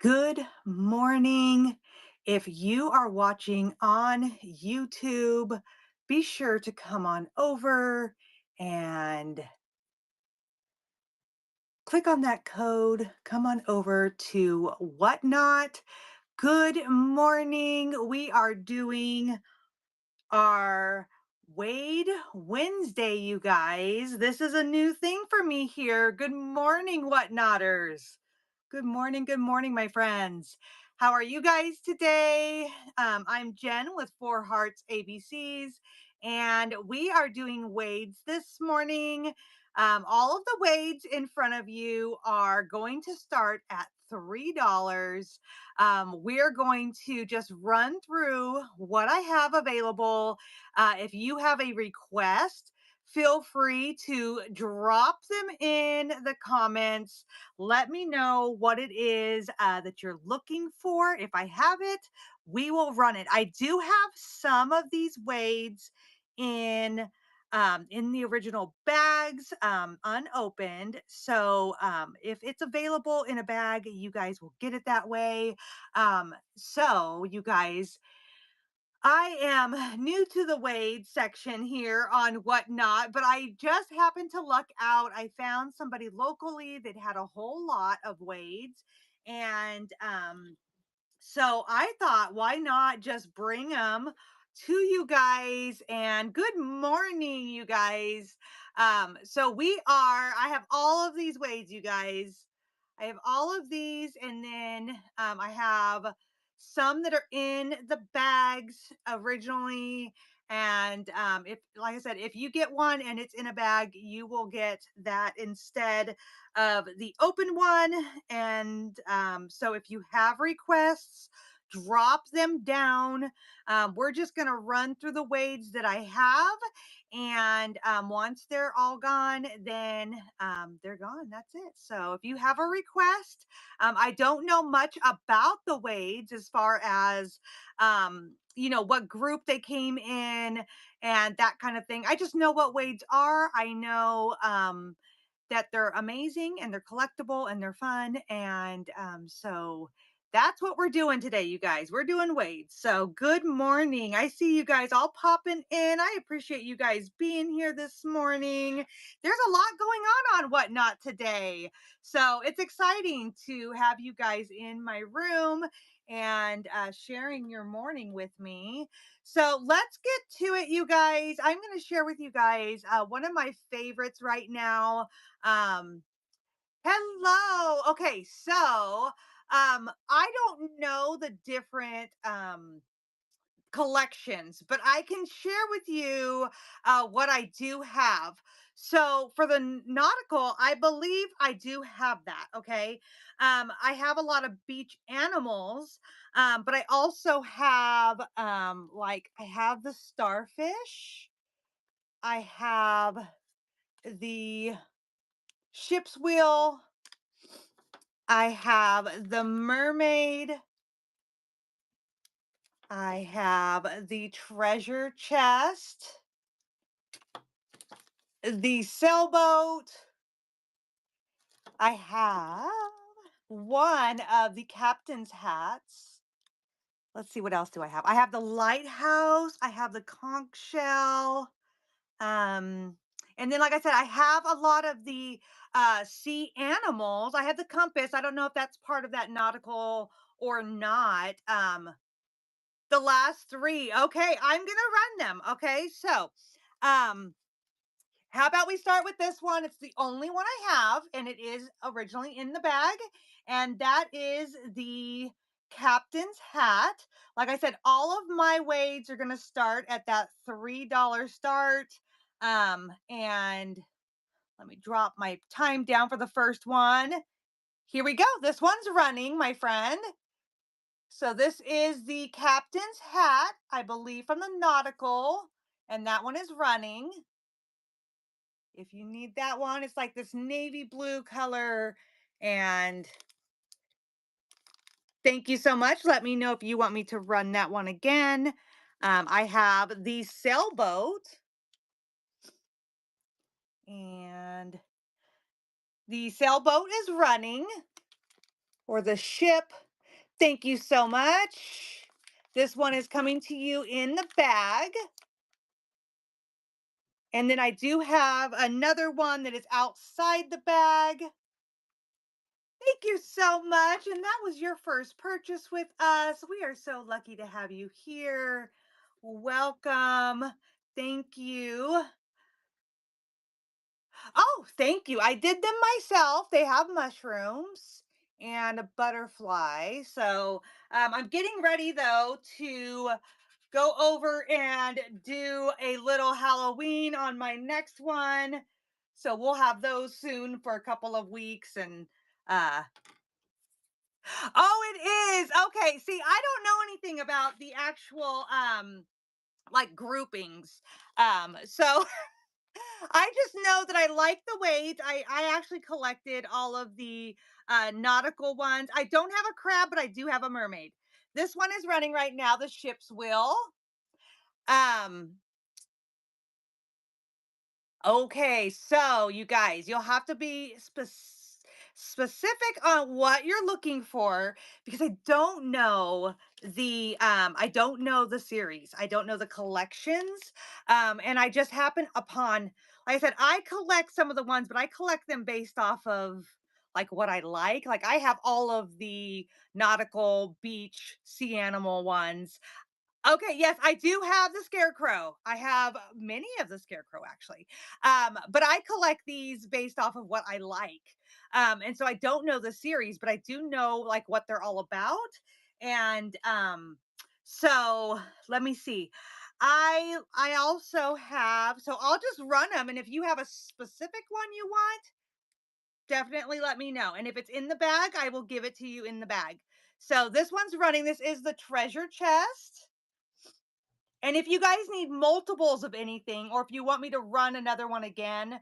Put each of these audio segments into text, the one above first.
Good morning. If you are watching on YouTube, be sure to come on over and click on that code. Come on over to Whatnot. Good morning. We are doing our Wade Wednesday, you guys. This is a new thing for me here. Good morning, Whatnotters. Good morning, my friends. How are you guys today? I'm Jen with Four Hearts ABCs, and we are doing Wades this morning. All of the Wades in front of you are going to start at $3. We're going to just run through what I have available. If you have a request, feel free to drop them in the comments. Let me know what it is that you're looking for. If I have it, we will run it. I do have some of these wades in the original bags, unopened. So if it's available in a bag, you guys will get it that way. So you guys, I am new to the Wade section here on Whatnot, but I just happened to luck out. I found somebody locally that had a whole lot of Wades. And so I thought, why not just bring them to you guys? And good morning, you guys. I have all of these Wades, you guys. I have all of these, and then I have some that are in the bags originally. And if, like I said, if you get one and it's in a bag, you will get that instead of the open one. And so if you have requests, drop them down. We're just going to run through the wades that I have. And once they're all gone, then they're gone. That's it. So if you have a request, I don't know much about the wades as far as, what group they came in and that kind of thing. I just know what wades are. I know that they're amazing and they're collectible and they're fun. And so that's what we're doing today, you guys. We're doing Wade. So good morning. I see you guys all popping in. I appreciate you guys being here this morning. There's a lot going on Whatnot today. So it's exciting to have you guys in my room and sharing your morning with me. So let's get to it, you guys. I'm going to share with you guys one of my favorites right now. um, Hello. Okay, so I don't know the different collections, but I can share with you what I do have. So for the nautical, I believe I do have that. Okay. I have a lot of beach animals, but I also have like I have the starfish, I have the ship's wheel, I have the mermaid, I have the treasure chest, the sailboat, I have one of the captain's hats. Let's see, what else do I have? I have the lighthouse, I have the conch shell. Um, and then, like I said, I have a lot of the sea animals. I have the compass. I don't know if that's part of that nautical or not. The last three. Okay, I'm gonna run them. Okay, so um, how about we start with this one? It's the only one I have, and it is originally in the bag, and that is the captain's hat. Like I said, all of my wades are gonna start at that $3 start. And let me drop my time down for the first one. Here we go. This one's running, my friend. So this is the captain's hat, I believe from the nautical, and that one is running. If you need that one, it's like this navy blue color. And thank you so much. Let me know if you want me to run that one again. I have the sailboat, and the sailboat is running, or the ship. Thank you so much. This one is coming to you in the bag. And then I do have another one that is outside the bag. Thank you so much. And that was your first purchase with us. We are so lucky to have you here. Welcome. Thank you. Oh, thank you. I did them myself. They have mushrooms and a butterfly. So I'm getting ready though to go over and do a little Halloween on my next one. So we'll have those soon for a couple of weeks. And oh, it is. Okay. See, I don't know anything about the actual like groupings. So I just know that I like the weight. I actually collected all of the nautical ones. I don't have a crab, but I do have a mermaid. This one is running right now, the ship's wheel. Um, Okay, so you guys, you'll have to be specific on what you're looking for because I don't know the series. I don't know the collections. And I just happen upon like I said, I collect some of the ones, but I collect them based off of like what I like. Like I have all of the nautical beach sea animal ones. Okay, yes, I do have the scarecrow. I have many of the scarecrow actually. But I collect these based off of what I like. And so I don't know the series, but I do know like what they're all about. And so let me see. I also have so I'll just run them and if you have a specific one you want, definitely let me know. And if it's in the bag, I will give it to you in the bag. So this one's running. This is the treasure chest. And if you guys need multiples of anything, or if you want me to run another one again,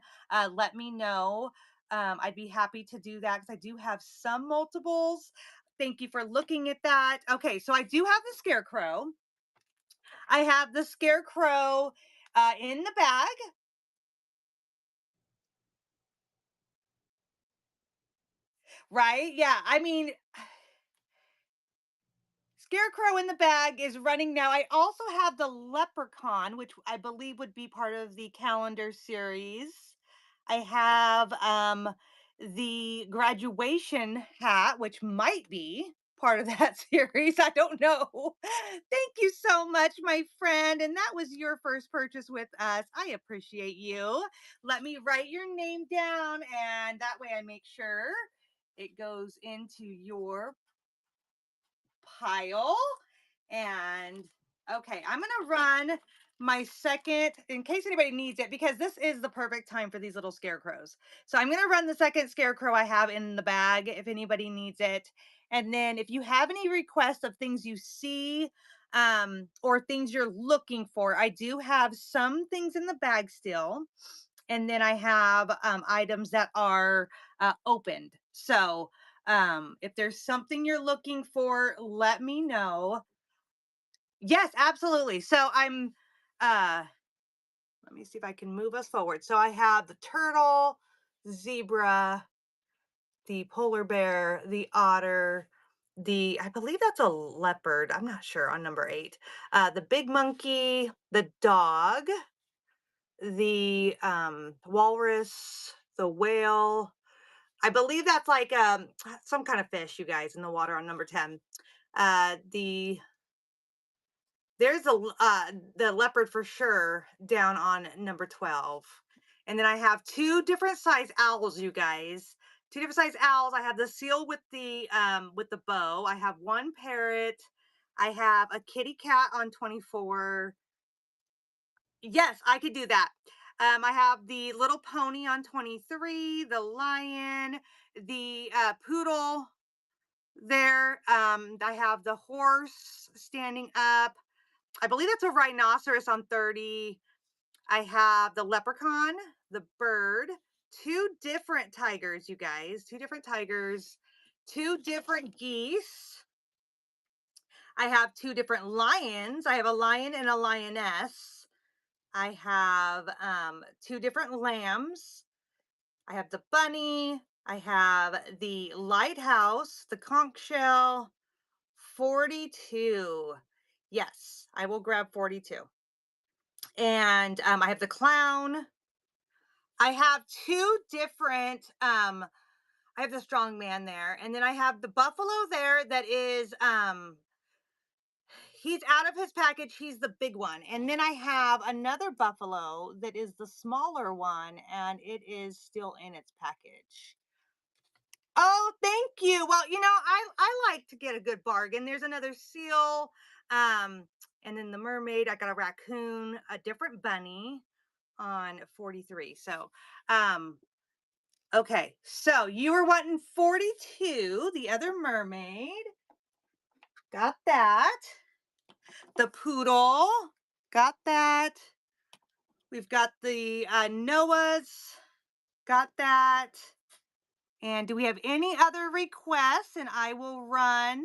let me know. I'd be happy to do that because I do have some multiples. Thank you for looking at that. Okay, so I do have the scarecrow. I have the scarecrow in the bag, right? Yeah, I mean, Scarecrow in the bag is running now. I also have the Leprechaun, which I believe would be part of the calendar series. I have the graduation hat, which might be part of that series. I don't know. Thank you so much, my friend. And that was your first purchase with us. I appreciate you. Let me write your name down, and that way I make sure it goes into your pile. And okay, I'm gonna run my second in case anybody needs it because this is the perfect time for these little scarecrows. So I'm gonna run the second scarecrow I have in the bag if anybody needs it. And then if you have any requests of things you see or things you're looking for, I do have some things in the bag still. And then I have items that are opened. So if there's something you're looking for, let me know. Yes, absolutely. So let me see if I can move us forward. So I have the turtle, zebra, the polar bear, the otter, I believe that's a leopard. I'm not sure on number 8. The big monkey, the dog, the walrus, the whale. I believe that's like some kind of fish, you guys, in the water on number 10. There's the leopard for sure down on number 12. And then I have two different size owls, you guys. Two different size owls. I have the seal with the bow. I have one parrot. I have a kitty cat on 24. Yes, I could do that. I have the little pony on 23, the lion, the poodle there. I have the horse standing up. I believe that's a rhinoceros on 30. I have the leprechaun, the bird, two different tigers, you guys, two different tigers, two different geese. I have two different lions. I have a lion and a lioness. I have two different lambs. I have the bunny. I have the lighthouse, the conch shell, 42. Yes, I will grab 42. And I have the clown. I have two different I have the strong man there, and then I have the buffalo there that is he's out of his package, he's the big one. And then I have another buffalo that is the smaller one and it is still in its package. Oh, thank you. Well, I like to get a good bargain. There's another seal, and then the mermaid. I got a raccoon, a different bunny on 43. So, um, okay. So you were wanting 42, the other mermaid. Got that. The poodle. Got that. We've got the Noah's. Got that. And do we have any other requests? And I will run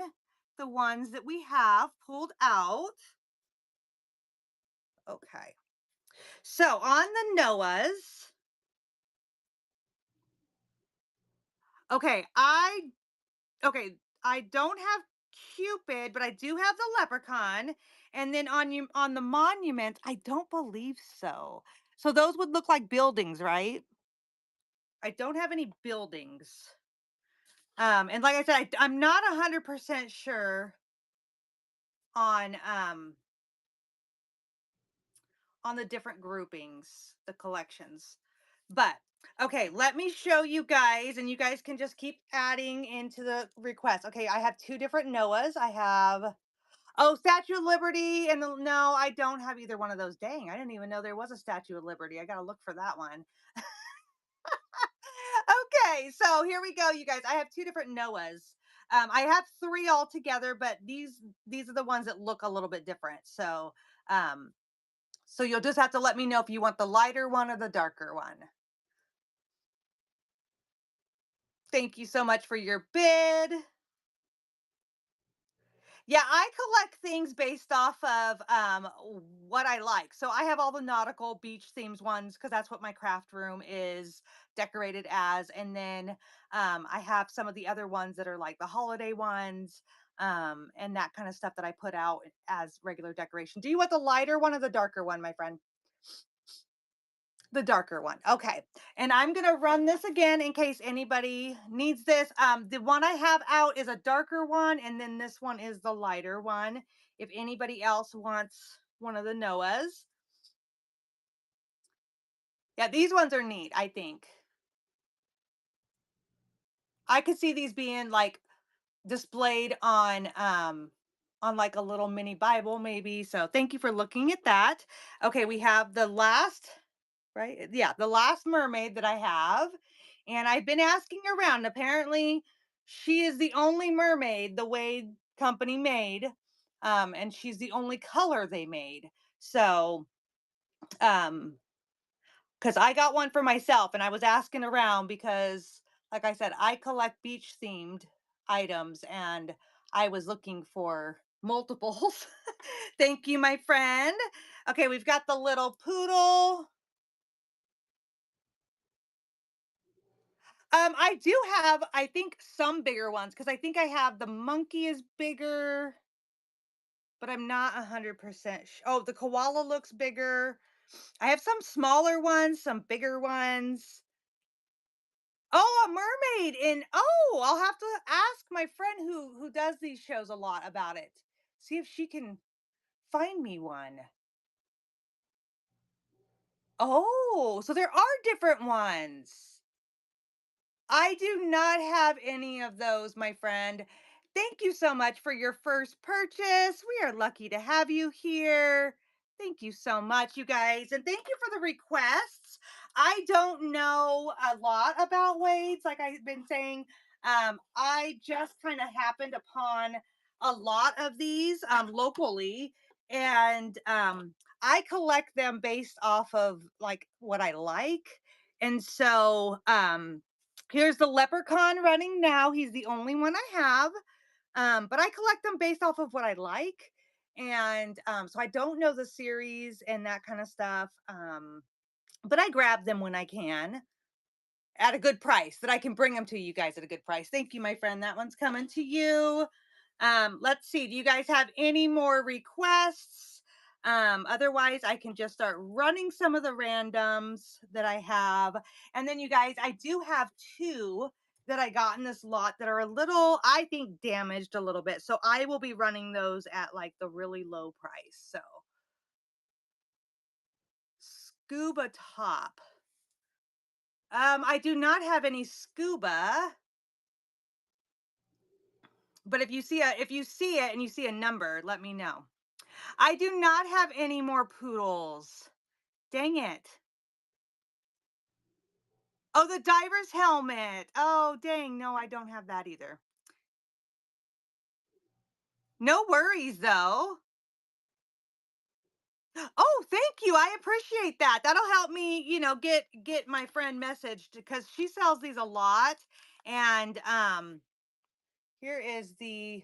the ones that we have pulled out. Okay. So on the Noah's, okay, okay, I don't have Cupid, but I do have the leprechaun. And then on the monument, I don't believe so. So those would look like buildings, right? I don't have any buildings. And like I said, I'm not 100% sure on on the different groupings, the collections. But okay, let me show you guys, and you guys can just keep adding into the request. Okay, I have two different Noahs. I have Statue of Liberty, and no, I don't have either one of those. Dang, I didn't even know there was a Statue of Liberty. I gotta look for that one. Okay, so here we go, you guys. I have two different Noahs. I have three altogether, but these are the ones that look a little bit different. Um, so you'll just have to let me know if you want the lighter one or the darker one. Thank you so much for your bid. Yeah, I collect things based off of what I like. So I have all the nautical beach themes ones because that's what my craft room is decorated as. And then I have some of the other ones that are like the holiday ones and that kind of stuff that I put out as regular decoration. Do you want the lighter one or the darker one, my friend? The darker one. Okay. And I'm going to run this again in case anybody needs this. The one I have out is a darker one, and then this one is the lighter one. If anybody else wants one of the Noahs. Yeah, these ones are neat, I think. I could see these being like displayed on like a little mini Bible maybe. So thank you for looking at that. Okay, we have the last right? Yeah, the last mermaid that I have. And I've been asking around. Apparently, she is the only mermaid the Wade company made. And she's the only color they made. So, um, because I got one for myself and I was asking around because, like I said, I collect beach themed items and I was looking for multiples. Thank you, my friend. Okay, we've got the little poodle. I do have, I think, some bigger ones because I think I have the monkey is bigger, but I'm not 100% Oh, the koala looks bigger. I have some smaller ones, some bigger ones. Oh, a mermaid in I'll have to ask my friend who does these shows a lot about it. See if she can find me one. Oh, so there are different ones. I do not have any of those, my friend. Thank you so much for your first purchase. We are lucky to have you here. Thank you so much, you guys. And thank you for the requests. I don't know a lot about Wade's, like I've been saying. I just kind of happened upon a lot of these locally. And I collect them based off of like what I like. And so, here's the leprechaun running now. He's the only one I have. But I collect them based off of what I like. And so I don't know the series and that kind of stuff. But I grab them when I can at a good price that I can bring them to you guys at a good price. Thank you, my friend. That one's coming to you. Let's see. Do you guys have any more requests? Otherwise, I can just start running some of the randoms that I have. And then, you guys, I do have two that I got in this lot that are a little, I think, damaged a little bit. So I will be running those at like the really low price. So, scuba top. I do not have any scuba, but if you see it and you see a number, let me know. I do not have any more poodles. Dang it. Oh, the diver's helmet. Oh, dang. No, I don't have that either. No worries though. Oh, thank you. I appreciate that. That'll help me, get my friend messaged because she sells these a lot. And here is the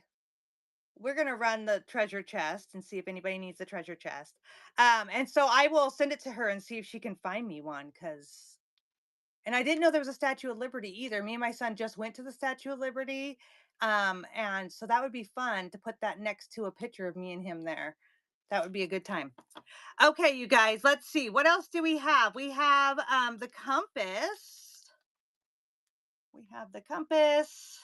we're going to run the treasure chest and see if anybody needs the treasure chest. And so I will send it to her and see if she can find me one cuz and I didn't know there was a Statue of Liberty either. Me and my son just went to the Statue of Liberty. And so that would be fun to put that next to a picture of me and him there. That would be a good time. Okay, you guys, let's see. What else do we have? We have the compass. We have the compass.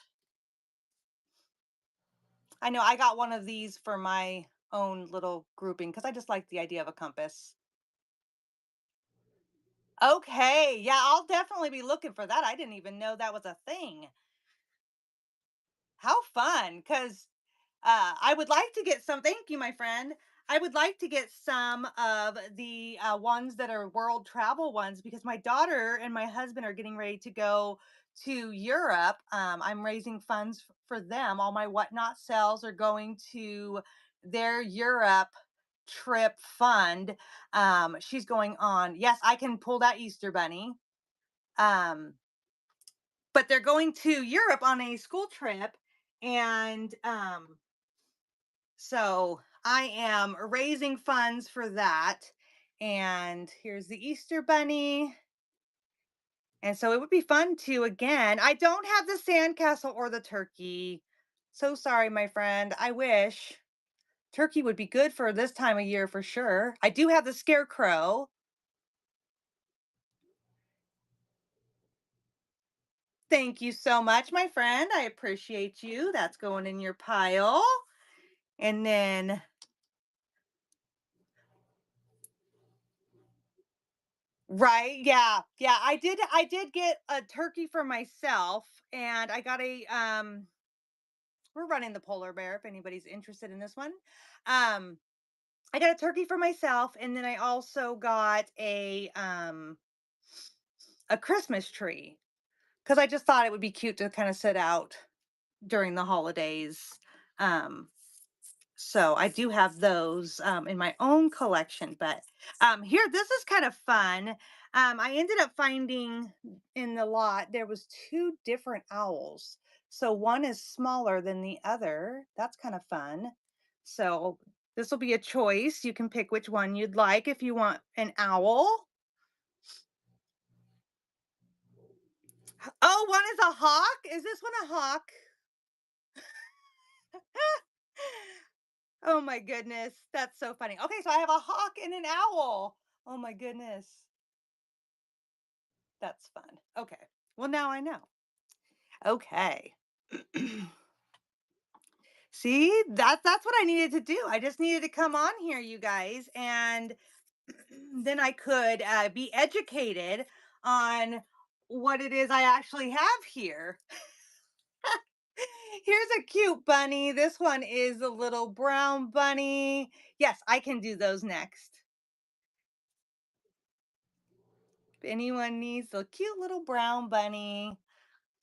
I know I got one of these for my own little grouping because I just like the idea of a compass. Okay, yeah, I'll definitely be looking for that. I didn't even know that was a thing. How fun, because I would like to get some. Thank you, my friend. I would like to get some of the ones that are world travel ones because my daughter and my husband are getting ready to go to Europe. I'm raising funds for them. All my whatnot sales are going to their Europe trip fund. She's going on. Yes, I can pull that Easter bunny. Um, but they're going to Europe on a school trip, and so I am raising funds for that. And here's the Easter bunny. And so it would be fun to again. I don't have the sandcastle or the turkey. So sorry, my friend. I wish turkey would be good for this time of year for sure. I do have the scarecrow. Thank you so much, my friend. I appreciate you. That's going in your pile. And then right, yeah. Yeah, I did get a turkey for myself and I got a we're running the polar bear if anybody's interested in this one. Um I got a turkey for myself and then I also got a Christmas tree cuz I just thought it would be cute to kind of sit out during the holidays. Um so I do have those in my own collection. But here, this is kind of fun. I ended up finding in the lot there was two different owls. So one is smaller than the other. That's kind of fun. So this will be a choice. You can pick which one you'd like if you want an owl. Oh, one is a hawk. Is this one a hawk? Oh my goodness, that's so funny. Okay, so I have a hawk and an owl. Oh my goodness. That's fun. Okay. Well, now I know. Okay. See, that's what I needed to do. I just needed to come on here, you guys, and then I could be educated on what it is I actually have here. Here's a cute bunny. This one is a little brown bunny. Yes, I can do those next. If anyone needs a cute little brown bunny,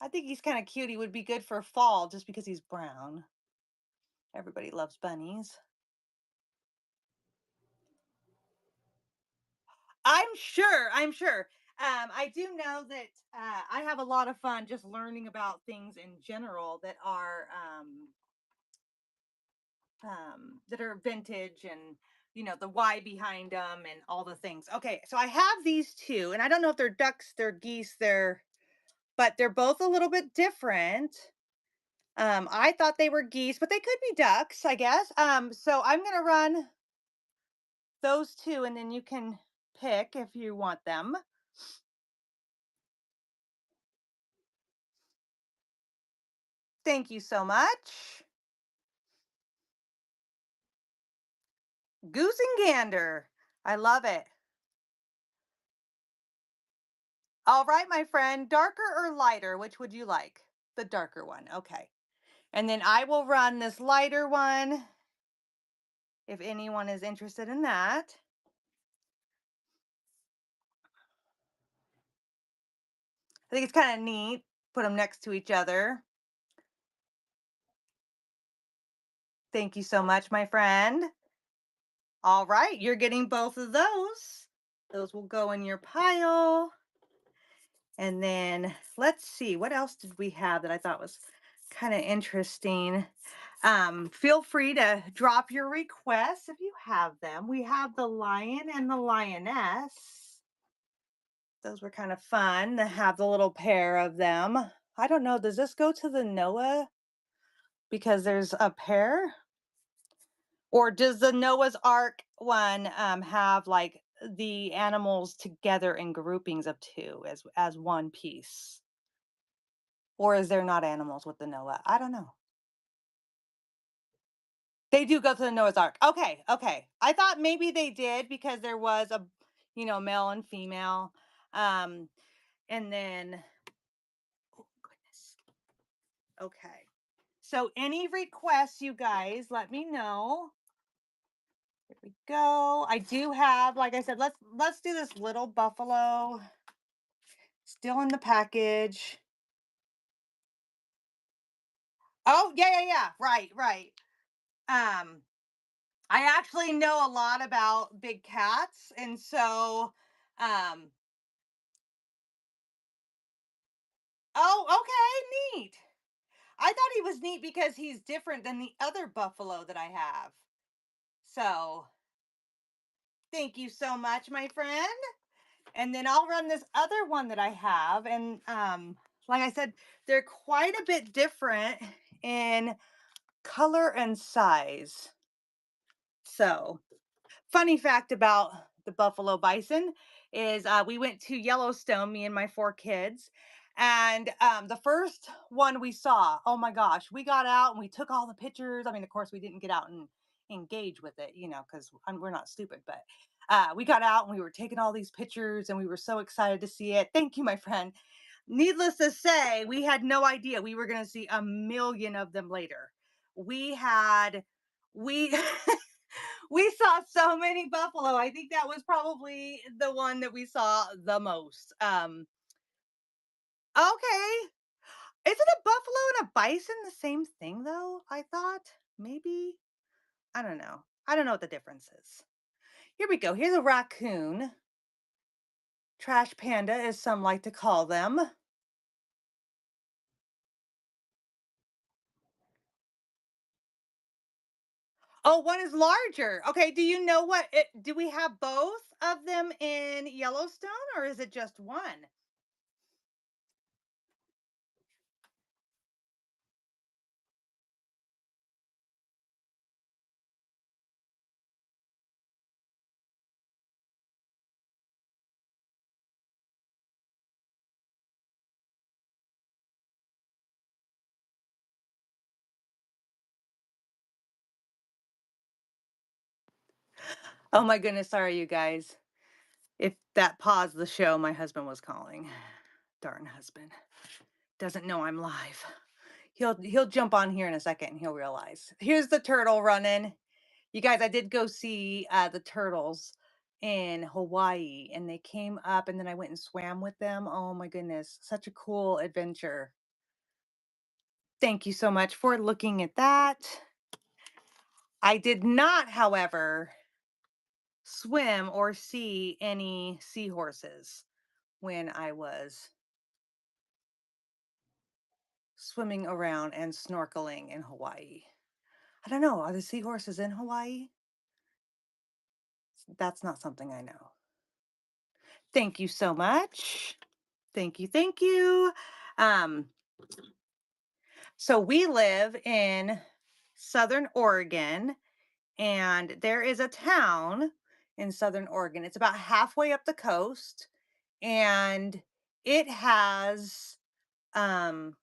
I think he's kind of cute. He would be good for fall just because he's brown. Everybody loves bunnies. I'm sure. I do know that I have a lot of fun just learning about things in general that are vintage and the why behind them and all the things. Okay, so I have these two, and I don't know if they're ducks, they're geese, but they're both a little bit different. I thought they were geese, but they could be ducks, I guess. So I'm gonna run those two, and then you can pick if you want them. Thank you so much. Goose and gander. I love it. All right, my friend, darker or lighter? Which would you like? The darker one. Okay. And then I will run this lighter one if anyone is interested in that. I think it's kind of neat. Put them next to each other. Thank you so much, my friend. All right, you're getting both of those. Those will go in your pile. And then let's see, what else did we have that I thought was kind of interesting? Feel free to drop your requests if you have them. We have the lion and the lioness. Those were kind of fun to have the little pair of them. I don't know, does this go to the Noah because there's a pair? Or does the Noah's Ark one have like the animals together in groupings of two as one piece? Or is there not animals with the Noah? I don't know. They do go to the Noah's Ark. Okay, okay. I thought maybe they did because there was a, male and female. Um, and then, oh goodness. Okay. So any requests, you guys, let me know. Here we go. I do have, like I said, let's do this little buffalo. Still in the package. Oh, yeah, yeah, yeah. Right, right. Um, I actually know a lot about big cats, and so, um, oh, okay, neat. I thought he was neat because he's different than the other buffalo that I have. So, thank you so much, my friend. And then I'll run this other one that I have, and like I said, they're quite a bit different in color and size. So, funny fact about the buffalo bison is we went to Yellowstone, me and my four kids. And the first one we saw, oh my gosh, we got out and we took all the pictures. I mean, of course, we didn't get out and engage with it, because we're not stupid, but we got out and we were taking all these pictures and we were so excited to see it. Thank you, my friend. Needless to say, we had no idea we were going to see a million of them later. We had, we, we saw so many buffalo. I think that was probably the one that we saw the most. Okay. Isn't a buffalo and a bison the same thing though? I thought maybe. I don't know. I don't know what the difference is. Here we go. Here's a raccoon. Trash panda, as some like to call them. Oh, one is larger. Okay. Do you know do we have both of them in Yellowstone or is it just one? Oh my goodness. Sorry, you guys. If that paused the show, my husband was calling. Darn husband. Doesn't know I'm live. He'll jump on here in a second and he'll realize. Here's the turtle running. You guys, I did go see the turtles in Hawaii and they came up and then I went and swam with them. Oh my goodness, such a cool adventure. Thank you so much for looking at that. I did not, however, swim or see any seahorses when I was swimming around and snorkeling in Hawaii. I don't know. Are the seahorses in Hawaii? That's not something I know. Thank you so much. Thank you. Thank you. Um, So we live in Southern Oregon, and there is a town in Southern Oregon. It's about halfway up the coast, and it has um,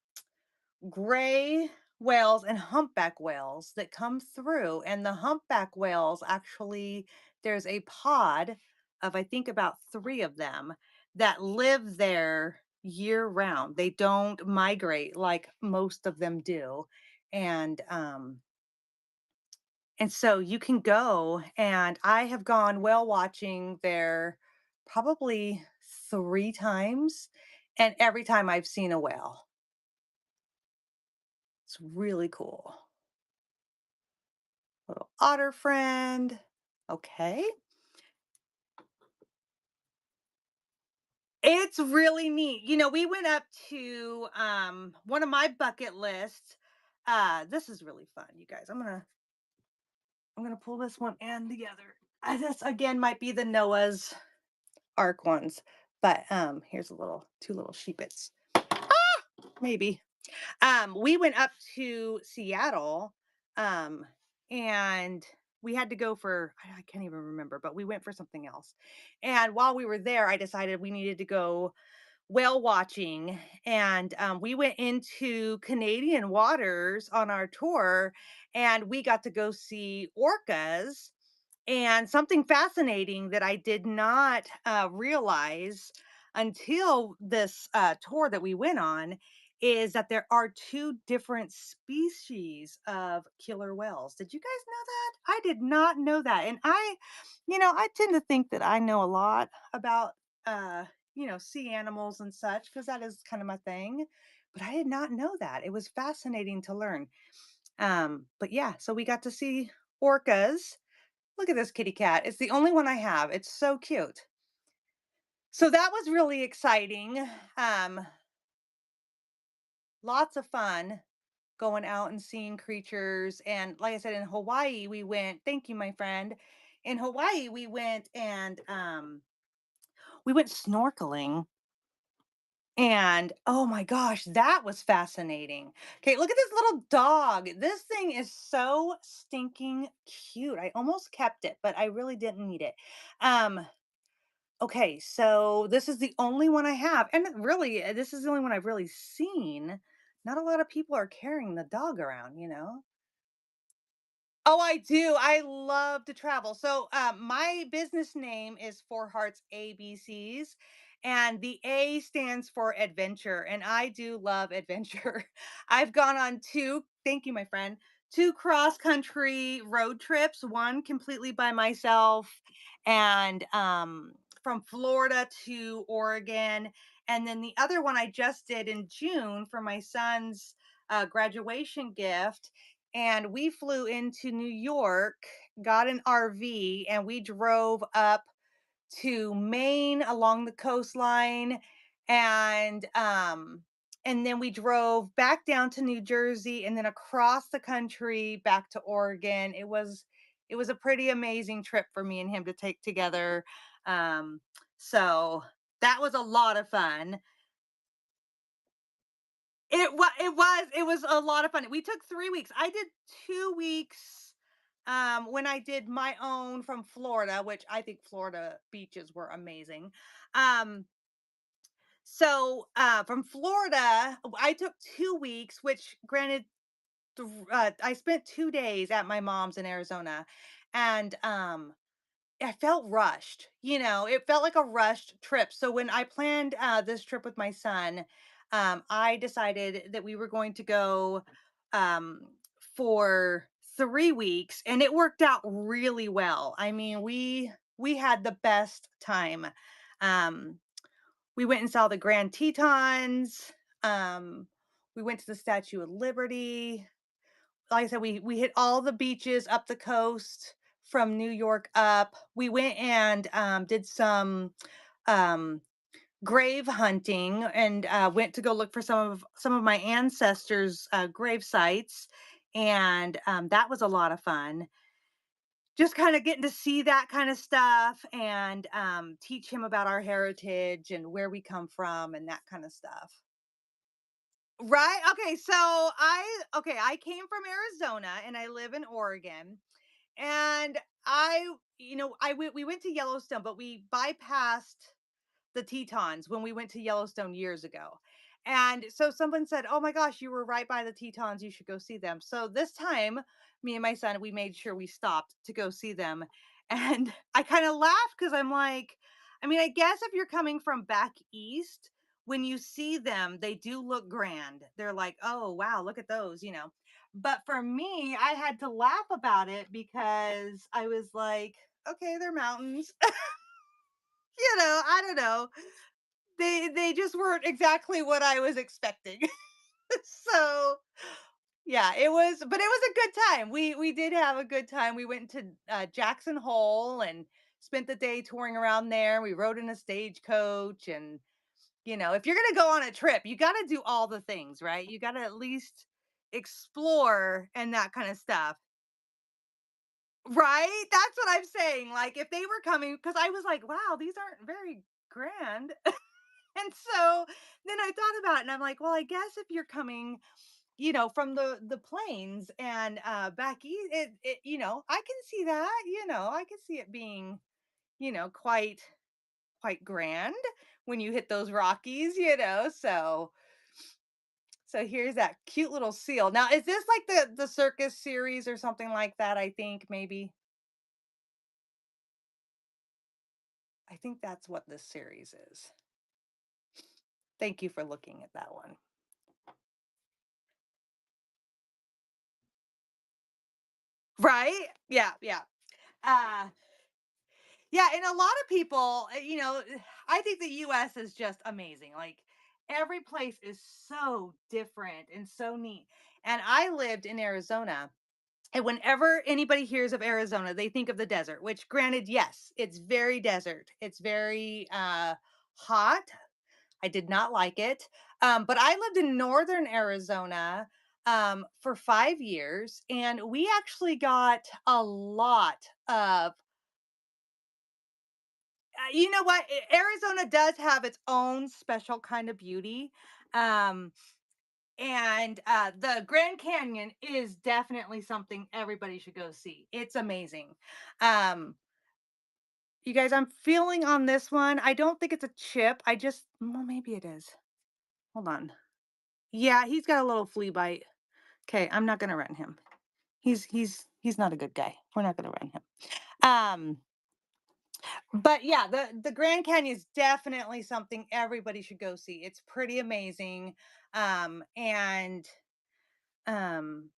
gray whales and humpback whales that come through. And the humpback whales actually, there's a pod of, I think, about three of them that live there year round. They don't migrate like most of them do. And and so you can go, and I have gone whale watching there probably 3 times, and every time I've seen a whale. It's really cool. Little otter friend. Okay. It's really neat. We went up to one of my bucket lists. This is really fun, you guys. I'm gonna pull this one and together. This again might be the Noah's Ark ones, but here's a little two little sheepets. Maybe. We went up to Seattle, um, and we had to go for I can't even remember, but we went for something else. And while we were there, I decided we needed to go whale watching, and we went into Canadian waters on our tour, and we got to go see orcas. And something fascinating that I did not realize until this tour that we went on is that there are two different species of killer whales. Did you guys know that? I did not know that. And I tend to think that I know a lot about, uh, sea animals and such, because that is kind of my thing. But I did not know that. It was fascinating to learn. But yeah, so we got to see orcas. Look at this kitty cat. It's the only one I have. It's so cute. So that was really exciting. Um, Lots of fun going out and seeing creatures. And like I said, in Hawaii, we went, thank you, my friend. In Hawaii, we went snorkeling. And oh my gosh, that was fascinating. Okay, look at this little dog. This thing is so stinking cute. I almost kept it, but I really didn't need it. Um, Okay, so this is the only one I have, and really, this is the only one I've really seen. Not a lot of people are carrying the dog around. Oh, I do. I love to travel. So, my business name is Four Hearts ABCs, and the A stands for adventure. And I do love adventure. I've gone on two, thank you, my friend, two cross country road trips, one completely by myself, and from Florida to Oregon. And then the other one I just did in June for my son's graduation gift, and we flew into New York, got an RV, and we drove up to Maine along the coastline, and and then we drove back down to New Jersey and then across the country back to Oregon. It was a pretty amazing trip for me and him to take together. Um so that was a lot of fun. It was a lot of fun. We took 3 weeks. I did 2 weeks, when I did my own from Florida, which I think Florida beaches were amazing. Um, from Florida, I took 2 weeks, which granted, I spent 2 days at my mom's in Arizona, and, I felt rushed. It felt like a rushed trip. So when I planned this trip with my son, I decided that we were going to go um, for 3 weeks, and it worked out really well. I mean, we had the best time. Um, we went and saw the Grand Tetons. Um, we went to the Statue of Liberty. Like I said, we hit all the beaches up the coast from New York up. We went and did some um, grave hunting, and went to go look for some of my ancestors' grave sites, and that was a lot of fun. Just kind of getting to see that kind of stuff, and teach him about our heritage and where we come from and that kind of stuff. Right? Okay, so I came from Arizona and I live in Oregon. And we went to Yellowstone, but we bypassed the Tetons when we went to Yellowstone years ago. And so someone said, "Oh my gosh, you were right by the Tetons. You should go see them." So this time, me and my son, we made sure we stopped to go see them. And I kind of laughed because I'm like, I mean, I guess if you're coming from back east, when you see them, they do look grand. They're like, "Oh, wow, look at those." But for me, I had to laugh about it because I was like, okay, they're mountains. I don't know. They just weren't exactly what I was expecting. So, yeah, but it was a good time. We did have a good time. We went to Jackson Hole and spent the day touring around there. We rode in a stagecoach, and if you're going to go on a trip, you got to do all the things, right? You got to at least explore and that kind of stuff. Right? That's what I'm saying. Like if they were coming, because I was like, wow, these aren't very grand. And so then I thought about it and I'm like, well, I guess if you're coming, from the plains and back east, I can see that, I can see it being, quite grand when you hit those Rockies. So here's that cute little seal. Now, is this like the circus series or something like that? I think maybe. I think that's what this series is. Thank you for looking at that one. Right? Yeah, yeah. Uh yeah, and a lot of people, I think the US is just amazing. Like every place is so different and so neat. And I lived in Arizona. And whenever anybody hears of Arizona, they think of the desert, which granted, yes, it's very desert. It's very hot. I did not like it. But I lived in northern Arizona for 5 years, and we actually got a lot of. You know what? Arizona does have its own special kind of beauty. Um, and the Grand Canyon is definitely something everybody should go see. It's amazing. Um, you guys, I'm feeling on this one. I don't think it's a chip. Well, maybe it is. Hold on. Yeah, he's got a little flea bite. Okay, I'm not gonna rent him. He's not a good guy. We're not gonna rent him. Um, but yeah, the Grand Canyon is definitely something everybody should go see. It's pretty amazing. And um,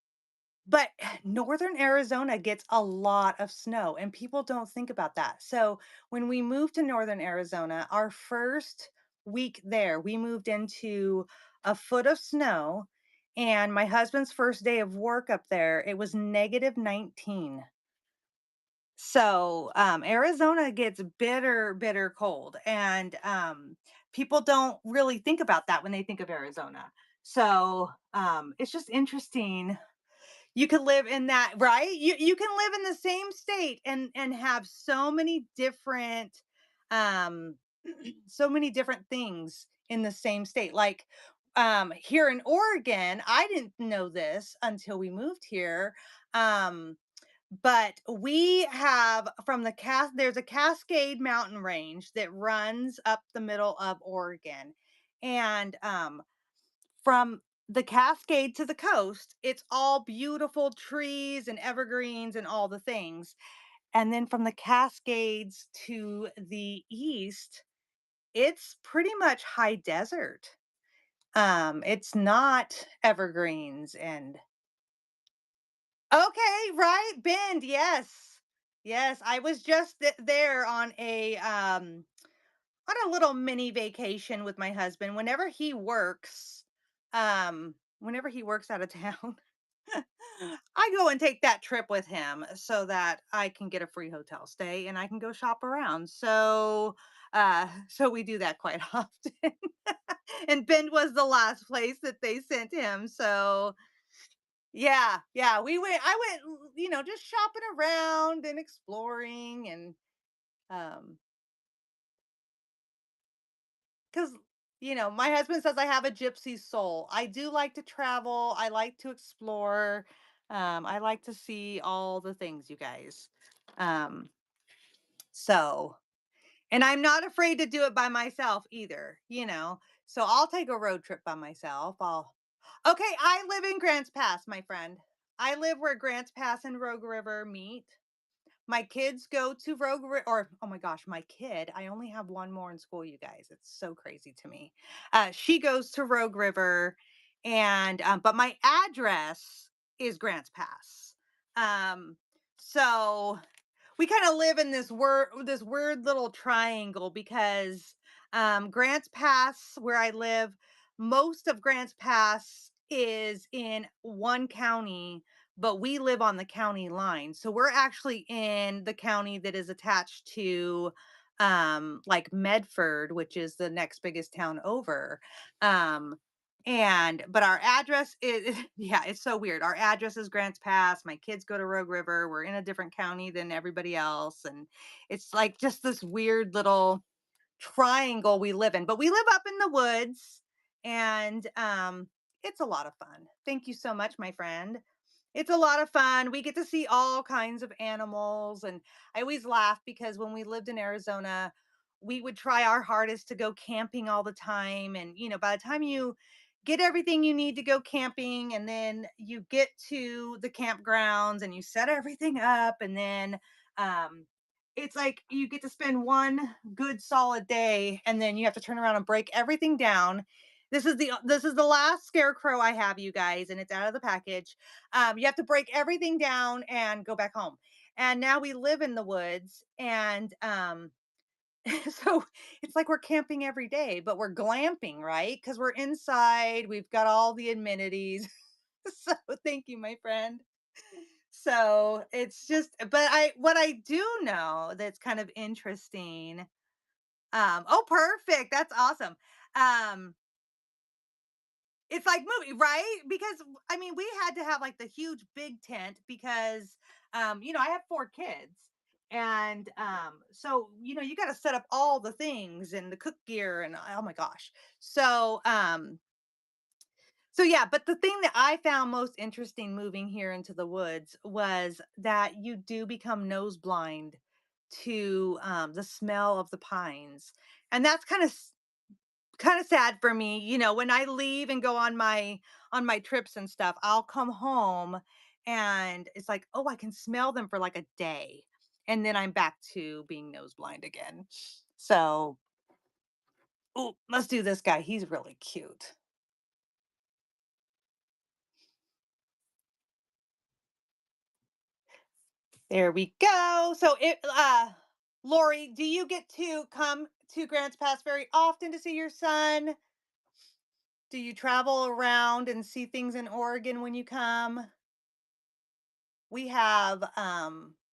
but northern Arizona gets a lot of snow, and people don't think about that. So when we moved to northern Arizona, our first week there, we moved into a foot of snow. And my husband's first day of work up there, it was negative 19. So Arizona gets bitter, bitter cold. And people don't really think about that when they think of Arizona. So it's just interesting. You could live in that, right? You can live in the same state and have so many different um so many different things in the same state. Like here in Oregon, I didn't know this until we moved here. But we have there's a Cascade mountain range that runs up the middle of Oregon. And from the Cascade to the coast, it's all beautiful trees and evergreens and all the things. And then from the Cascades to the east, it's pretty much high desert. It's not evergreens and okay, right? Bend, yes. Yes, I was just there on a little mini vacation with my husband. Whenever he works out of town, I go and take that trip with him so that I can get a free hotel stay and I can go shop around. So we do that quite often. And Bend was the last place that they sent him. So yeah, yeah, I went, just shopping around and exploring and um because My husband says I have a gypsy soul. I do like to travel. I like to explore. I like to see all the things, you guys. Um, so, and I'm not afraid to do it by myself either. So I'll take a road trip by myself. Okay, I live in Grants Pass, my friend. I live where Grants Pass and Rogue River meet. My kids go to or oh my gosh, my kid, I only have one more in school, you guys. It's so crazy to me. She goes to Rogue River, and but my address is Grants Pass. Um, so we kind of live in this weird little triangle because Grants Pass, where I live, most of Grants Pass is in one county, but we live on the county line. So we're actually in the county that is attached to like Medford, which is the next biggest town over. Um and but our address is yeah, it's so weird. Our address is Grants Pass. My kids go to Rogue River. We're in a different county than everybody else. And it's like just this weird little triangle we live in. But we live up in the woods, and it's a lot of fun. Thank you so much, my friend. It's a lot of fun. We get to see all kinds of animals. And I always laugh because when we lived in Arizona, we would try our hardest to go camping all the time. And, by the time you get everything you need to go camping, and then you get to the campgrounds and you set everything up, and then um, it's like you get to spend one good solid day, and then you have to turn around and break everything down. This is the last scarecrow I have, you guys, and it's out of the package. You have to break everything down and go back home. And now we live in the woods, and so it's like we're camping every day, but we're glamping, right? Because we're inside. We've got all the amenities. So thank you, my friend. So it's just, but what I do know that's kind of interesting. Oh, perfect. That's awesome. Um, It's like movie, right? Because I mean, we had to have like the huge big tent because I have four kids. And so you got to set up all the things and the cook gear and oh my gosh. So yeah, but the thing that I found most interesting moving here into the woods was that you do become nose blind to the smell of the pines. And that's kind of sad for me. When I leave and go on my trips and stuff, I'll come home and it's like, oh, I can smell them for like a day. And then I'm back to being nose blind again. So, oh, let's do this guy. He's really cute. There we go. So Lori, do you get to come to Grants Pass very often to see your son? Do you travel around and see things in Oregon when you come? We have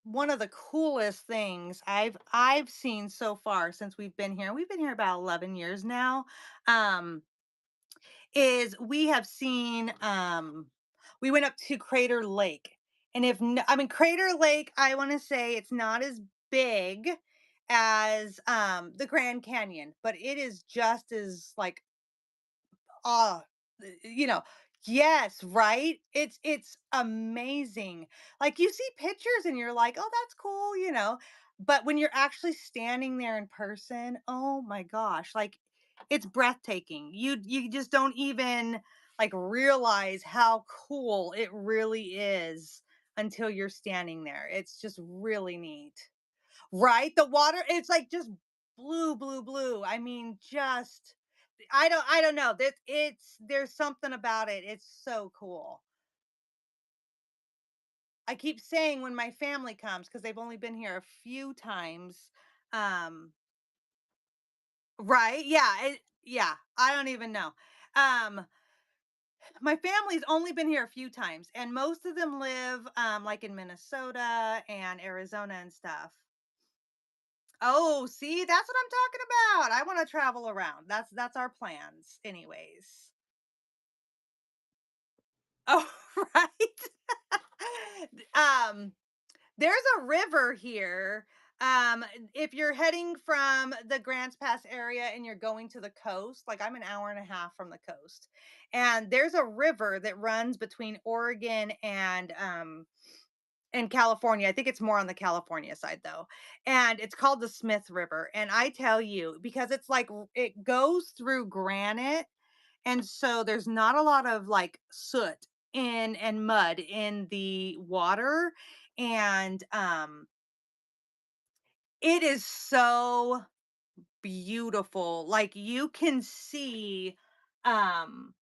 one of the coolest things I've seen so far since we've been here. We've been here about 11 years now. Um is we have seen we went up to Crater Lake. And I mean Crater Lake, I want to say it's not as big as the Grand Canyon, but it is just as like Ah, you know, yes, right? It's amazing. Like you see pictures and you're like, "Oh, that's cool." But when you're actually standing there in person, oh my gosh, like it's breathtaking. You just don't even like realize how cool it really is until you're standing there. It's just really neat. Right? The water, it's like just blue, blue, blue. I mean, just I don't know. There's something about it. It's so cool. I keep saying when my family comes because they've only been here a few times. Um, right? Yeah. I don't even know. Um, my family's only been here a few times, and most of them live like in Minnesota and Arizona and stuff. Oh, see, that's what I'm talking about. I want to travel around. That's our plans, anyways. Oh, right. um, there's a river here. Um, if you're heading from the Grants Pass area and you're going to the coast, like I'm an hour and a half from the coast, and there's a river that runs between Oregon and California. I think it's more on the California side though. And it's called the Smith River. And I tell you, because it's like it goes through granite, and so there's not a lot of like soot in and mud in the water. And it is so beautiful. Like you can see um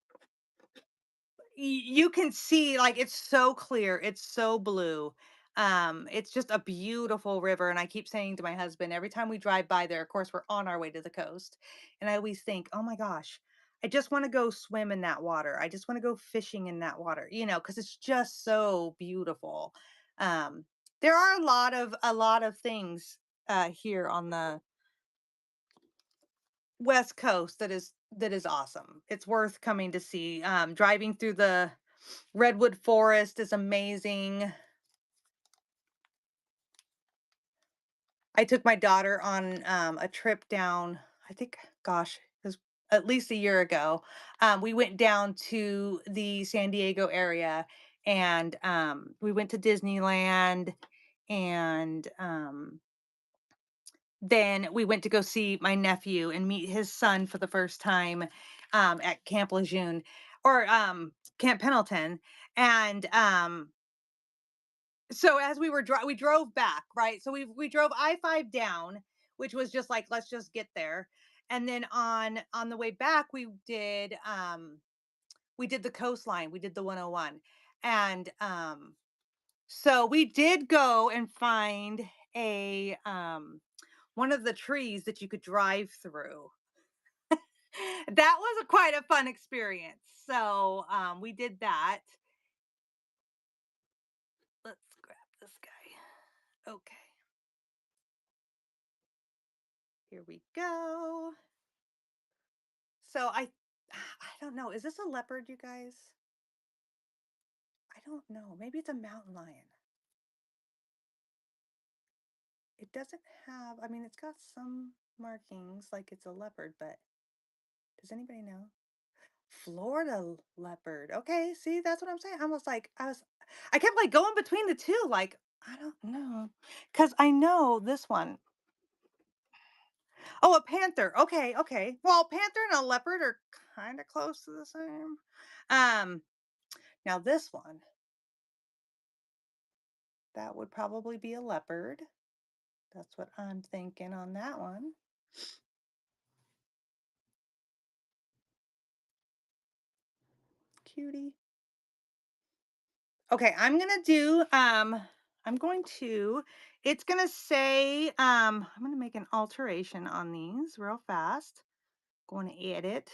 you can see like it's so clear, it's so blue. It's just a beautiful river, and I keep saying to my husband every time we drive by there, of course we're on our way to the coast, and I always think, oh my gosh, I just want to go swim in that water, I just want to go fishing in that water, because it's just so beautiful. um there are a lot of things here on the West Coast that is awesome. It's worth coming to see. Driving through the redwood forest is amazing. I took my daughter on a trip down, I think, gosh, it was at least a year ago. We went down to the San Diego area, and we went to Disneyland, and then we went to go see my nephew and meet his son for the first time at Camp Lejeune, or Camp Pendleton. And so as we drove back, right? So we drove I-5 down, which was just like, let's just get there. And then on the way back, we did the coastline, we did the 101. And so we did go and find a one of the trees that you could drive through. That was quite a fun experience. So we did that. Let's grab this guy. Okay, here we go. So I don't know. Is this a leopard, you guys? I don't know. Maybe it's a mountain lion. It doesn't have, I mean, it's got some markings like it's a leopard, but does anybody know? Florida leopard. Okay, see, that's what I'm saying. I kept like going between the two, like, I don't know. Because I know this one. Oh, a panther. Okay, okay. Well, panther and a leopard are kind of close to the same. Um, Now this one, that would probably be a leopard. That's what I'm thinking on that one. Cutie. Okay, I'm going to it's gonna say I'm gonna make an alteration on these real fast. Going to edit.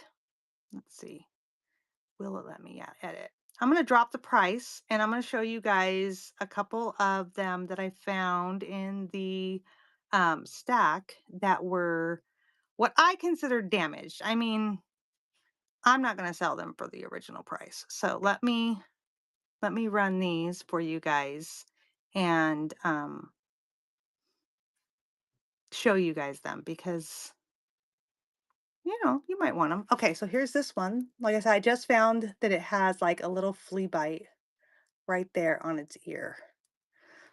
Let's see. Will it let me? Yeah, edit. I'm going to drop the price, and I'm going to show you guys a couple of them that I found in the stack that were what I consider damaged. I mean, I'm not going to sell them for the original price. So let me run these for you guys and show you guys them, because you might want them. Okay, so here's this one. Like I said, I just found that it has like a little flea bite right there on its ear.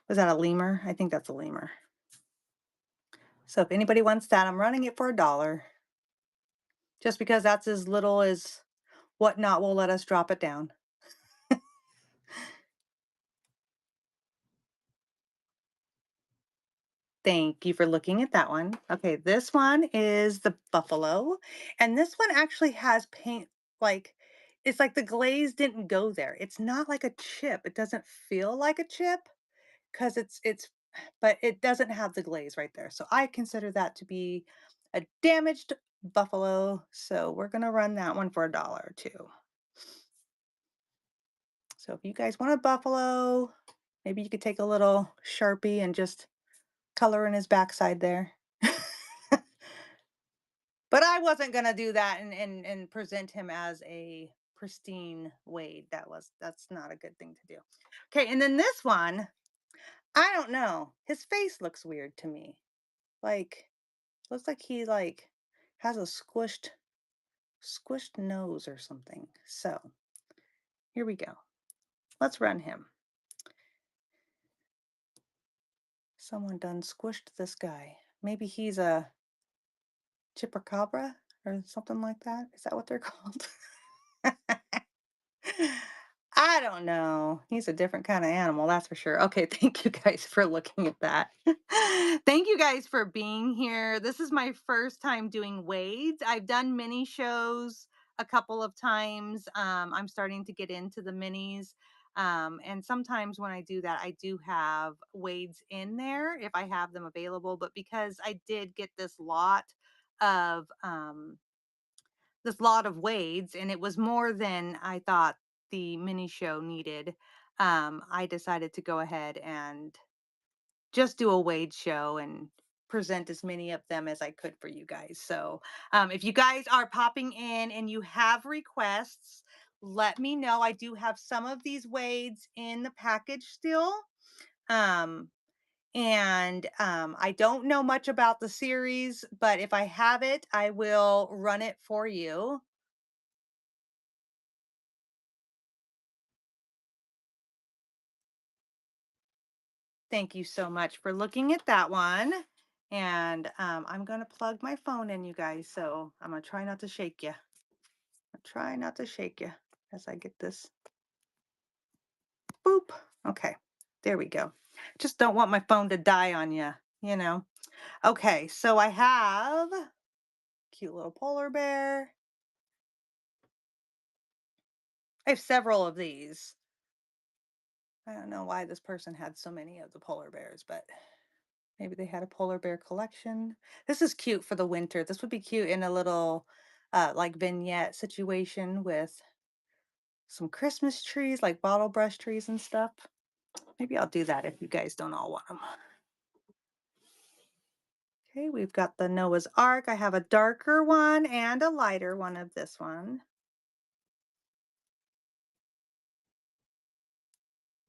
Was that a lemur? I think that's a lemur. So if anybody wants that, I'm running it for $1. Just because that's as little as Whatnot will let us drop it down. Thank you for looking at that one. Okay, this one is the buffalo. And this one actually has paint, like, it's like the glaze didn't go there. It's not like a chip. It doesn't feel like a chip because but it doesn't have the glaze right there. So I consider that to be a damaged buffalo. So we're gonna run that one for $1 too. So if you guys want a buffalo, maybe you could take a little Sharpie and just color in his backside there. But I wasn't gonna do that and present him as a pristine Wade. That's not a good thing to do. Okay, and then this one, I don't know. His face looks weird to me. Like, looks like he like has a squished nose or something. So here we go. Let's run him. Someone done squished this guy. Maybe he's a chupacabra or something like that. Is that what they're called? I don't know. He's a different kind of animal, that's for sure. Okay, thank you guys for looking at that. Thank you guys for being here. This is my first time doing Wades. I've done mini shows a couple of times. I'm starting to get into the minis. And sometimes when I do that, I do have Wades in there if I have them available. But because I did get of this lot of Wades, and it was more than I thought the mini show needed. I decided to go ahead and just do a Wade show and present as many of them as I could for you guys. So, if you guys are popping in and you have requests, let me know. I do have some of these Wades in the package still. Um, I don't know much about the series, but if I have it, I will run it for you. Thank you so much for looking at that one. And I'm going to plug my phone in, you guys. So I'm going to try not to shake you. Try not to shake you as I get this. Boop. Okay. There we go. Just don't want my phone to die on you, you know. Okay. So I have cute little polar bear. I have several of these. I don't know why this person had so many of the polar bears, but maybe they had a polar bear collection. This is cute for the winter. This would be cute in a little like vignette situation with some Christmas trees, like bottle brush trees and stuff. Maybe I'll do that if you guys don't all want them. Okay, we've got the Noah's Ark. I have a darker one and a lighter one of this one.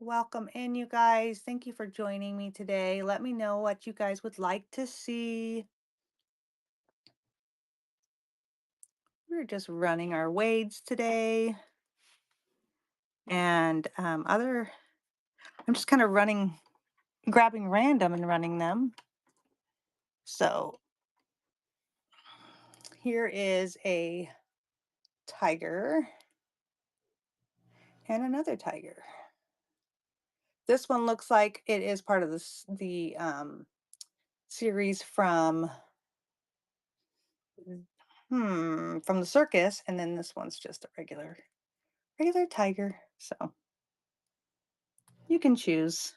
Welcome in, you guys. Thank you for joining me today. Let me know what you guys would like to see. We're just running our Wades today. And I'm just kind of grabbing random and running them. So here is a tiger and another tiger. This one looks like it is part of the series from the circus, and then this one's just a regular tiger. So you can choose.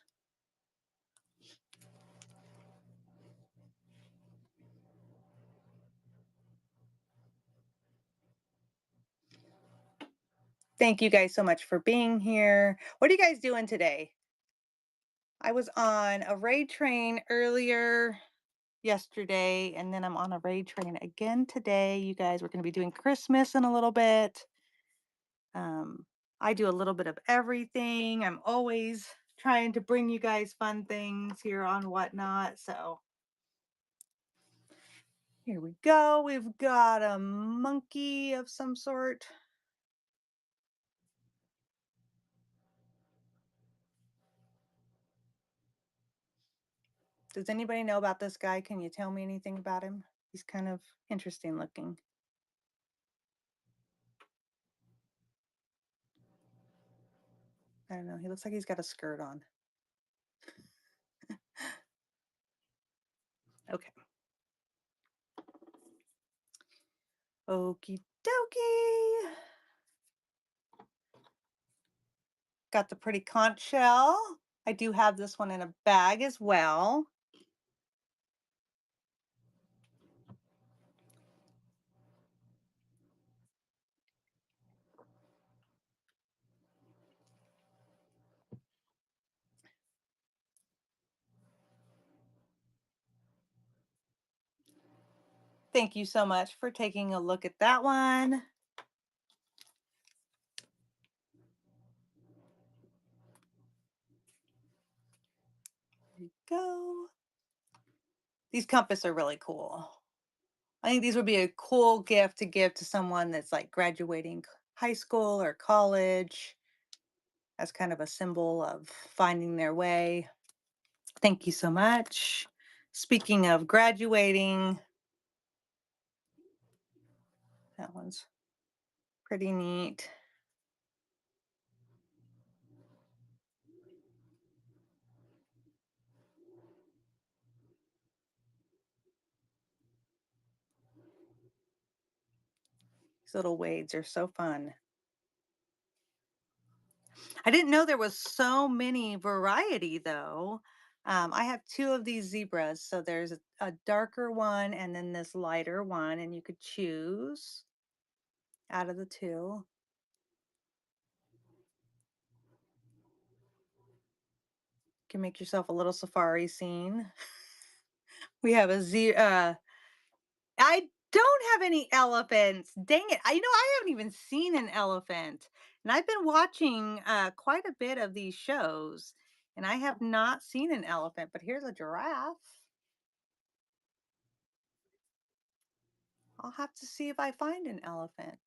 Thank you guys so much for being here. What are you guys doing today? I was on a raid train earlier yesterday, and then I'm on a raid train again today. You guys, we're going to be doing Christmas in a little bit. Um, I do a little bit of everything. I'm always trying to bring you guys fun things here on Whatnot. So here we go. We've got a monkey of some sort. Does anybody know about this guy? Can you tell me anything about him? He's kind of interesting looking. I don't know. He looks like he's got a skirt on. Okay. Okie dokie. Got the pretty conch shell. I do have this one in a bag as well. Thank you so much for taking a look at that one. go. These compass are really cool. I think these would be a cool gift to give to someone that's like graduating high school or college as kind of a symbol of finding their way. Thank you so much. Speaking of graduating, that one's pretty neat. These little wades are so fun. I didn't know there was so many variety though. I have two of these zebras. So there's a darker one and then this lighter one, and you could choose out of the two. You can make yourself a little safari scene. We have I don't have any elephants. Dang it. I haven't even seen an elephant. And I've been watching quite a bit of these shows, and I have not seen an elephant, but here's a giraffe. I'll have to see if I find an elephant.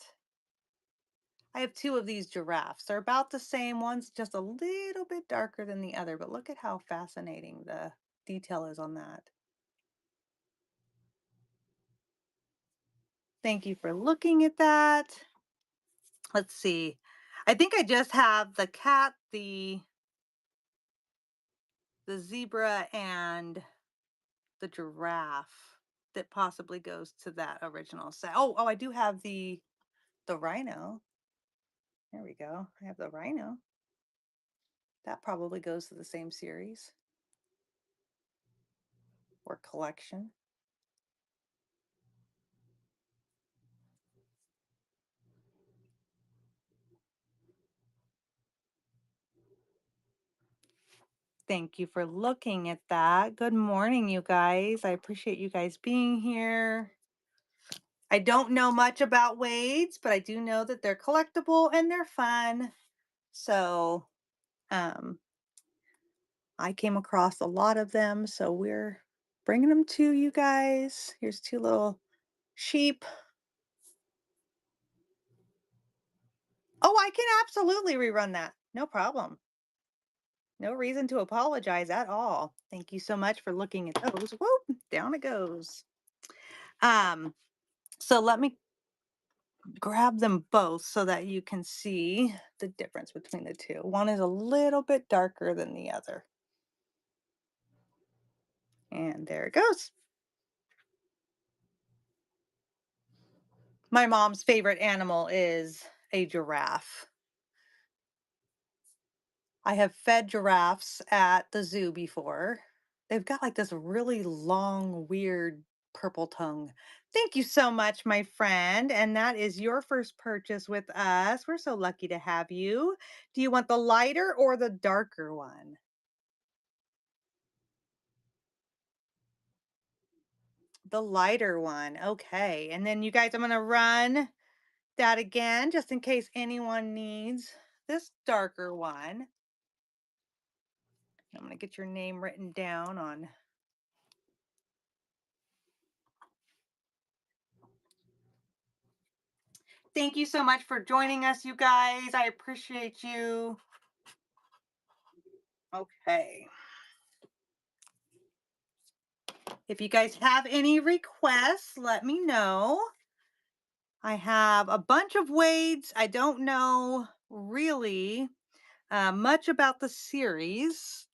I have two of these giraffes. They're about the same. One's just a little bit darker than the other, but look at how fascinating the detail is on that. Thank you for looking at that. Let's see. I think I just have the cat, the zebra, and the giraffe that possibly goes to that original set. Oh, I do have the rhino. There we go. I have the rhino. That probably goes to the same series or collection. Thank you for looking at that. Good morning, you guys. I appreciate you guys being here. I don't know much about Wades, but I do know that they're collectible and they're fun. So, um, I came across a lot of them, so we're bringing them to you guys. Here's two little sheep. Oh, I can absolutely rerun that. No problem. No reason to apologize at all. Thank you so much for looking at those. Whoop, down it goes. Um, so let me grab them both so that you can see the difference between the two. One is a little bit darker than the other. And there it goes. My mom's favorite animal is a giraffe. I have fed giraffes at the zoo before. They've got like this really long, weird purple tongue. Thank you so much, my friend. And that is your first purchase with us. We're so lucky to have you. Do you want the lighter or the darker one? The lighter one. Okay. And then you guys, I'm going to run that again just in case anyone needs this darker one. I'm going to get your name written down on. Thank you so much for joining us, you guys. I appreciate you. Okay. If you guys have any requests, let me know. I have a bunch of Wades. I don't know really much about the series.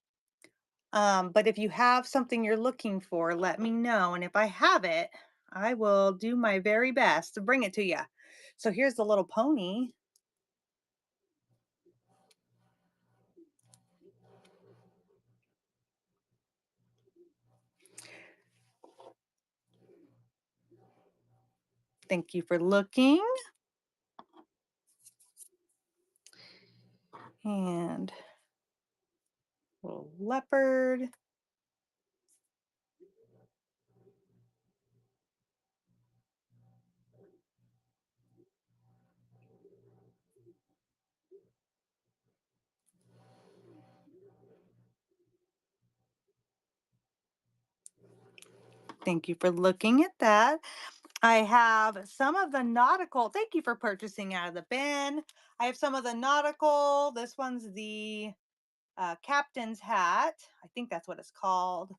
But if you have something you're looking for, let me know. And if I have it, I will do my very best to bring it to you. So here's the little pony. Thank you for looking. And little leopard. Thank you for looking at that. I have some of the nautical. Thank you for purchasing out of the bin. I have some of the nautical. This one's the captain's hat. I think that's what it's called.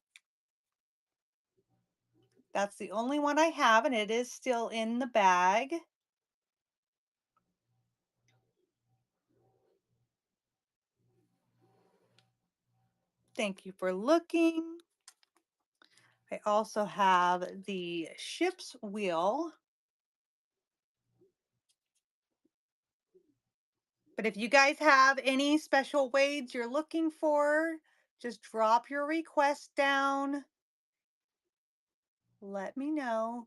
That's the only one I have, and it is still in the bag. Thank you for looking. I also have the ship's wheel. But if you guys have any special wades you're looking for, just drop your request down. Let me know.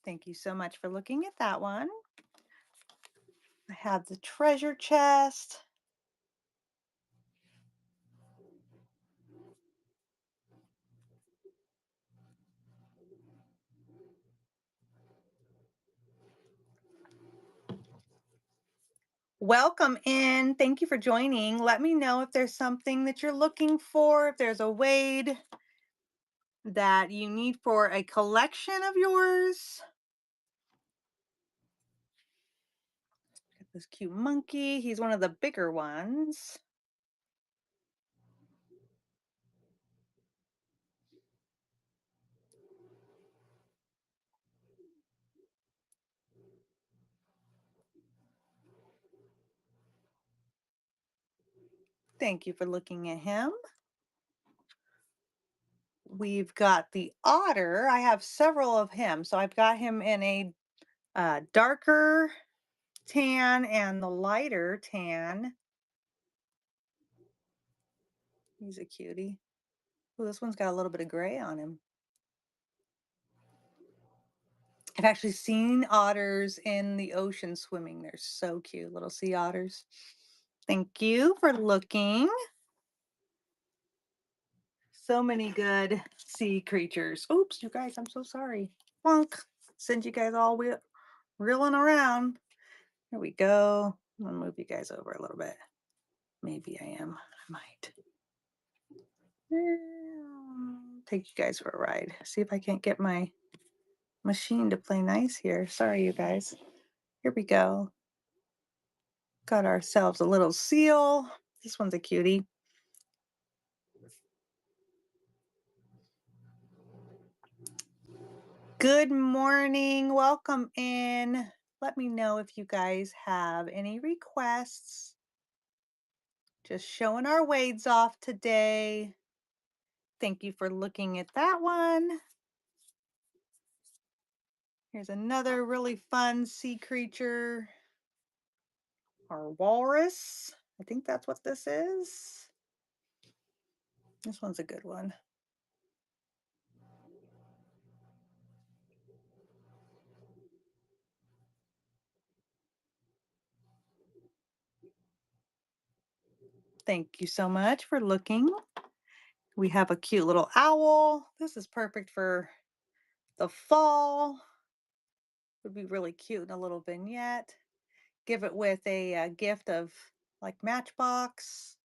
Thank you so much for looking at that one. I have the treasure chest. Welcome in. Thank you for joining. Let me know if there's something that you're looking for, if there's a wade that you need for a collection of yours. Got this cute monkey. He's one of the bigger ones. Thank you for looking at him. We've got the otter. I have several of him. So I've got him in a darker tan and the lighter tan. He's a cutie. Oh, this one's got a little bit of gray on him. I've actually seen otters in the ocean swimming. They're so cute, little sea otters. Thank you for looking. So many good sea creatures. Oops, you guys, I'm so sorry. Bonk. Send you guys all reeling around. Here we go. I'm gonna move you guys over a little bit. Maybe I am. I might. Take you guys for a ride. See if I can't get my machine to play nice here. Sorry, you guys. Here we go. Got ourselves a little seal. This one's a cutie. Good morning. Welcome in. Let me know if you guys have any requests. Just showing our wades off today. Thank you for looking at that one. Here's another really fun sea creature. Our walrus. I think that's what this is. This one's a good one. Thank you so much for looking. We have a cute little owl. This is perfect for the fall. Would be really cute in a little vignette. Give it with a, gift of like Matchbox.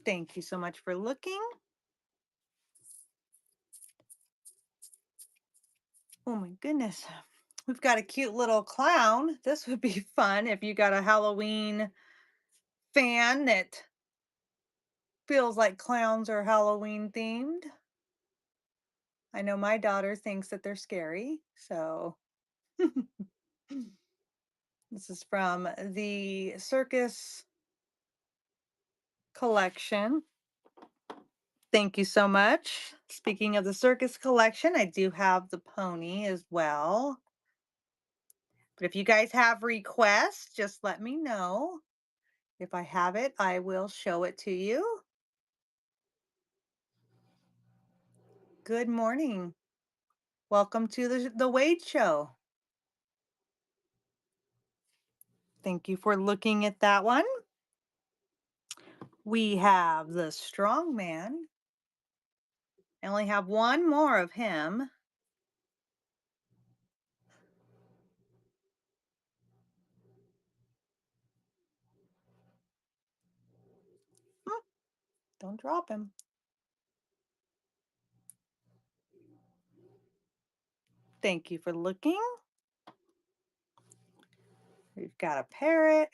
Thank you so much for looking. Oh my goodness. We've got a cute little clown. This would be fun if you got a Halloween fan that feels like clowns are Halloween themed. I know my daughter thinks that they're scary. So this is from the circus collection. Thank you so much. Speaking of the circus collection, I do have the pony as well. But if you guys have requests, just let me know. If I have it, I will show it to you. Good morning. Welcome to the Wade Show. Thank you for looking at that one. We have the strong man. I only have one more of him. Don't drop him. Thank you for looking. We've got a parrot.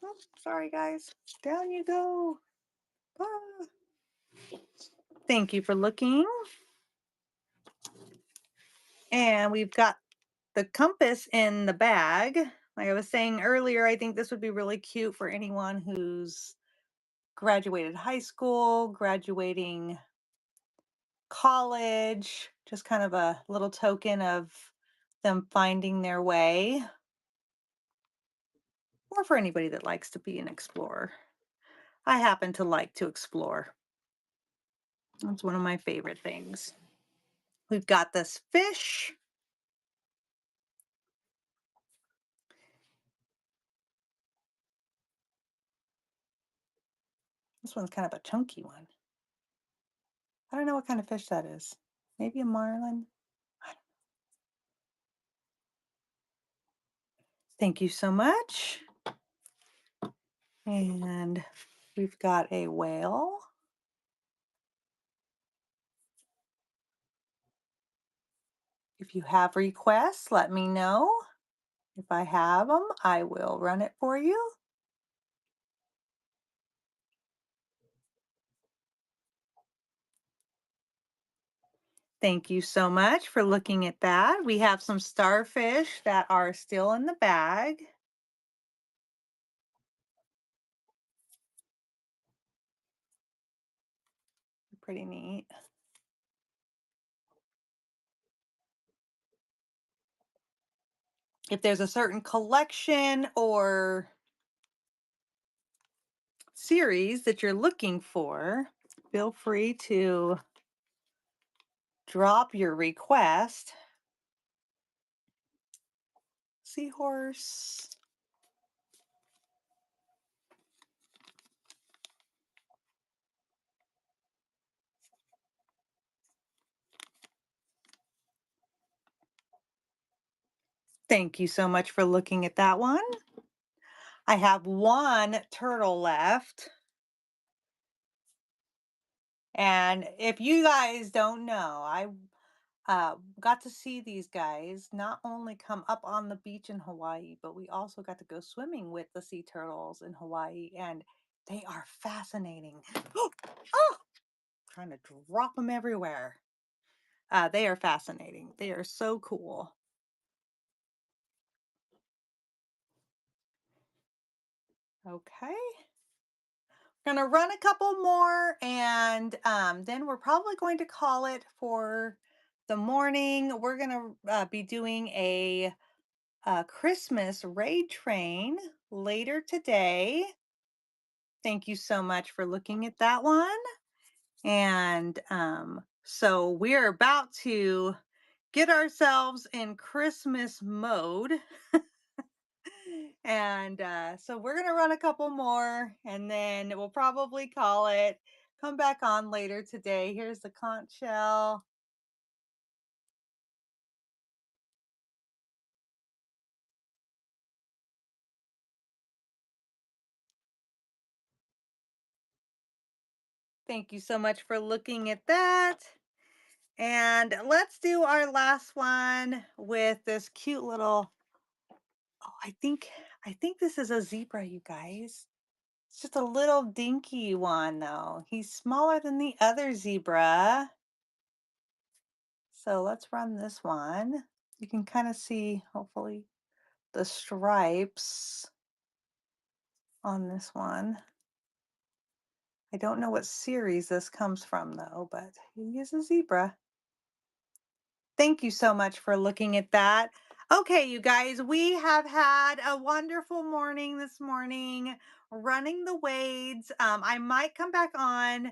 Oh, sorry, guys. Down you go. Ah. Thank you for looking. And we've got the compass in the bag. Like I was saying earlier, I think this would be really cute for anyone who's graduated high school, graduating college, just kind of a little token of them finding their way, or for anybody that likes to be an explorer. I happen to like to explore. That's one of my favorite things. We've got this fish. This one's kind of a chunky one. I don't know what kind of fish that is. Maybe a marlin. Thank you so much. And we've got a whale. If you have requests, let me know. If I have them, I will run it for you. Thank you so much for looking at that. We have some starfish that are still in the bag. Pretty neat. If there's a certain collection or series that you're looking for, feel free to drop your request. Seahorse. Thank you so much for looking at that one. I have one turtle left. And if you guys don't know, I got to see these guys not only come up on the beach in Hawaii, but we also got to go swimming with the sea turtles in Hawaii, and they are fascinating. Oh, trying to drop them everywhere. They are fascinating. They are so cool. Okay. Gonna run a couple more, and then we're probably going to call it for the morning. We're gonna be doing a Christmas raid train later today. Thank you so much for looking at that one. And so we're about to get ourselves in Christmas mode. And so we're going to run a couple more, and then we'll probably call it. Come back on later today. Here's the conch shell. Thank you so much for looking at that. And let's do our last one with this cute little, oh, I think this is a zebra, you guys. It's just a little dinky one though. He's smaller than the other zebra. So let's run this one. You can kind of see, hopefully, the stripes on this one. I don't know what series this comes from though, but he is a zebra. Thank you so much for looking at that. Okay, you guys, we have had a wonderful morning this morning running the Wades. I might come back on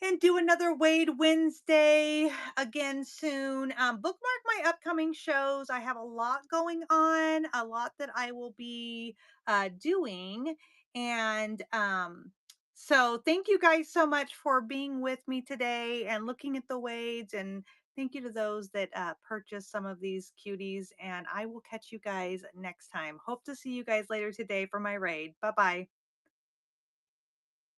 and do another Wade Wednesday again soon. Bookmark my upcoming shows. I have a lot going on, a lot that I will be doing. And So thank you guys so much for being with me today and looking at the wades. And thank you to those that purchased some of these cuties. And I will catch you guys next time. Hope to see you guys later today for my raid. Bye bye.